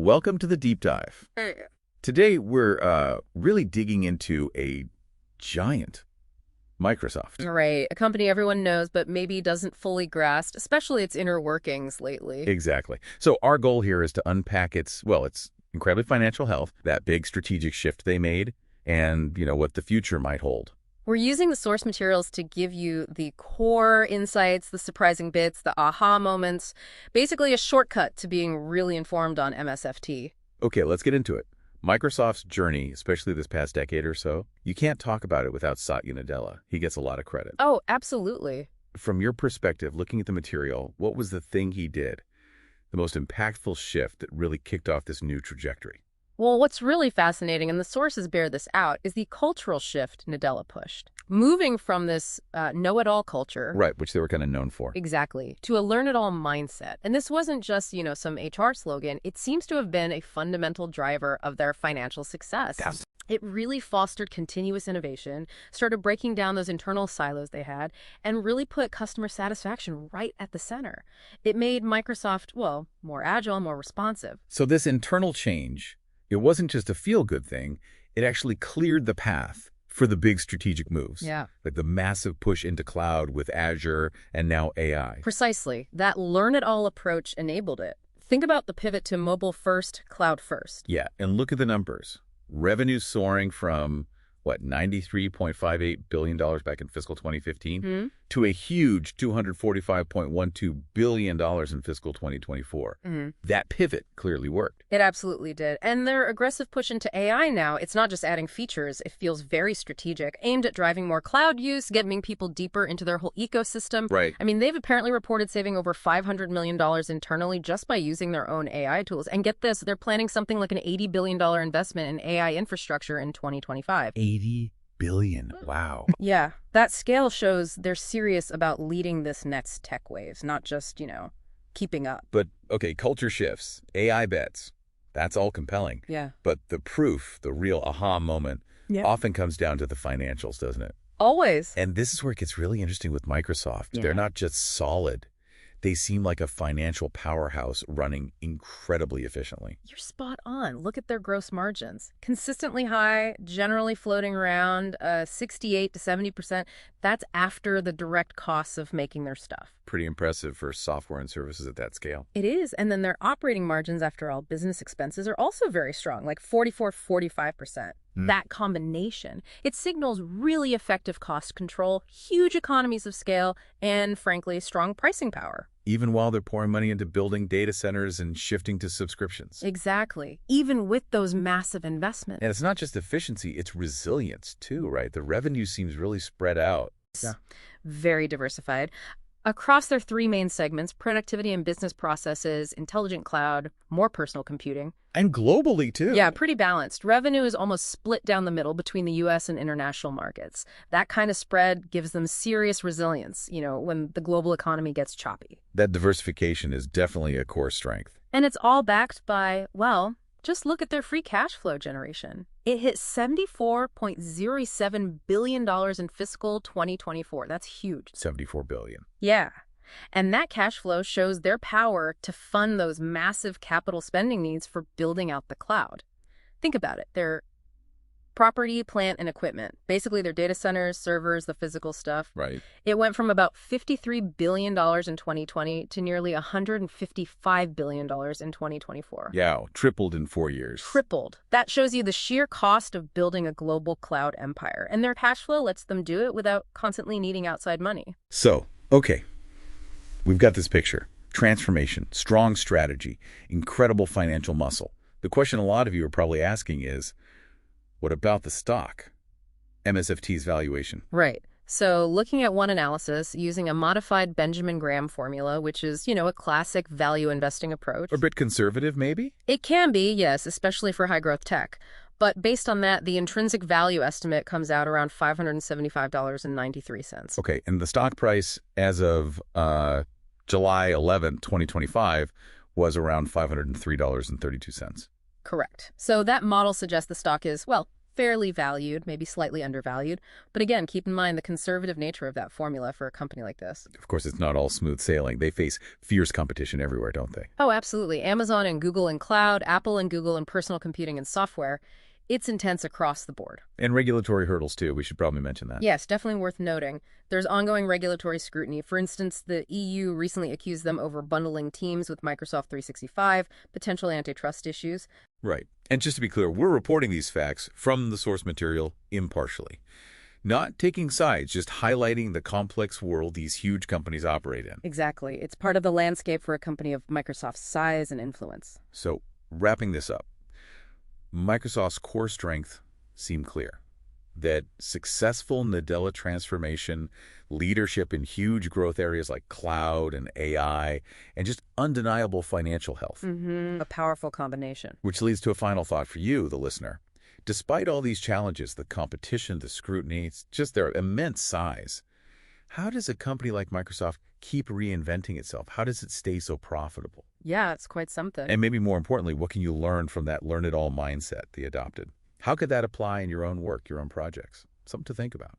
Welcome to the deep dive. Today, we're really digging into a giant, Microsoft. Right. A company everyone knows, but maybe doesn't fully grasp, especially its inner workings lately. Exactly. So our goal here is to unpack its incredibly financial health, that big strategic shift they made, and, what the future might hold. We're using the source materials to give you the core insights, the surprising bits, the aha moments, basically a shortcut to being really informed on MSFT. Okay, let's get into it. Microsoft's journey, especially this past decade or so, you can't talk about it without Satya Nadella. He gets a lot of credit. Oh, absolutely. From your perspective, looking at the material, what was the thing he did, the most impactful shift that really kicked off this new trajectory? Well, what's really fascinating, and the sources bear this out, is the cultural shift Nadella pushed. Moving from this know-it-all culture... Right, which they were kind of known for. Exactly. To a learn-it-all mindset. And this wasn't just, some HR slogan. It seems to have been a fundamental driver of their financial success. It really fostered continuous innovation, started breaking down those internal silos they had, and really put customer satisfaction right at the center. It made Microsoft, more agile, more responsive. So this internal change, it wasn't just a feel-good thing. It actually cleared the path for the big strategic moves. Yeah. Like the massive push into cloud with Azure and now AI. Precisely. That learn-it-all approach enabled it. Think about the pivot to mobile first, cloud first. Yeah, and look at the numbers. Revenue soaring from, $93.58 billion back in fiscal 2015 to a huge $245.12 billion in fiscal 2024. That pivot clearly worked. It absolutely did. And their aggressive push into AI now, it's not just adding features. It feels very strategic, aimed at driving more cloud use, getting people deeper into their whole ecosystem. Right. I mean, they've apparently reported saving over $500 million internally just by using their own AI tools. And get this, they're planning something like an $80 billion investment in AI infrastructure in 2025. 80 billion. Wow. Yeah, that scale shows they're serious about leading this next tech wave, not just, keeping up. But, okay, culture shifts, AI bets, that's all compelling. Yeah. But the proof, the real aha moment, often comes down to the financials, doesn't it? Always. And this is where it gets really interesting with Microsoft. Yeah. They're not just solid. They seem like a financial powerhouse running incredibly efficiently. You're spot on. Look at their gross margins. Consistently high, generally floating around 68 to 70%. That's after the direct costs of making their stuff. Pretty impressive for software and services at that scale. It is. And then their operating margins, after all, business expenses are also very strong, like 44-45%. That combination, it signals really effective cost control, huge economies of scale, and frankly, strong pricing power. Even while they're pouring money into building data centers and shifting to subscriptions. Exactly. Even with those massive investments. And it's not just efficiency, it's resilience too, right? The revenue seems really spread out. Yeah. Very diversified. Across their three main segments, productivity and business processes, intelligent cloud, more personal computing. And globally, too. Yeah, pretty balanced. Revenue is almost split down the middle between the U.S. and international markets. That kind of spread gives them serious resilience, when the global economy gets choppy. That diversification is definitely a core strength. And it's all backed by, just look at their free cash flow generation. It hit $74.07 billion in fiscal 2024. That's huge. $74 billion. Yeah. And that cash flow shows their power to fund those massive capital spending needs for building out the cloud. Think about it. Their property, plant, and equipment. Basically, their data centers, servers, the physical stuff. Right. It went from about $53 billion in 2020 to nearly $155 billion in 2024. Yeah, tripled in 4 years. Tripled. That shows you the sheer cost of building a global cloud empire. And their cash flow lets them do it without constantly needing outside money. So, okay, we've got this picture. Transformation, strong strategy, incredible financial muscle. The question a lot of you are probably asking is, what about the stock? MSFT's valuation. Right. So looking at one analysis using a modified Benjamin Graham formula, which is, a classic value investing approach. A bit conservative, maybe? It can be, yes, especially for high-growth tech. But based on that, the intrinsic value estimate comes out around $575.93. Okay, and the stock price as of July 11th, 2025 was around $503.32. Correct. So that model suggests the stock is, fairly valued, maybe slightly undervalued. But again, keep in mind the conservative nature of that formula for a company like this. Of course, it's not all smooth sailing. They face fierce competition everywhere, don't they? Oh, absolutely. Amazon and Google in cloud, Apple and Google in personal computing and software. It's intense across the board. And regulatory hurdles, too. We should probably mention that. Yes, definitely worth noting. There's ongoing regulatory scrutiny. For instance, the EU recently accused them over bundling Teams with Microsoft 365, potential antitrust issues. Right. And just to be clear, we're reporting these facts from the source material impartially. Not taking sides, just highlighting the complex world these huge companies operate in. Exactly. It's part of the landscape for a company of Microsoft's size and influence. So, wrapping this up, Microsoft's core strength seem clear. That successful Nadella transformation, leadership in huge growth areas like cloud and AI, and just undeniable financial health. A powerful combination. Which leads to a final thought for you, the listener. Despite all these challenges, the competition, the scrutiny, it's just their immense size, how does a company like Microsoft keep reinventing itself? How does it stay so profitable? Yeah, it's quite something. And maybe more importantly, what can you learn from that learn-it-all mindset they adopted? How could that apply in your own work, your own projects? Something to think about.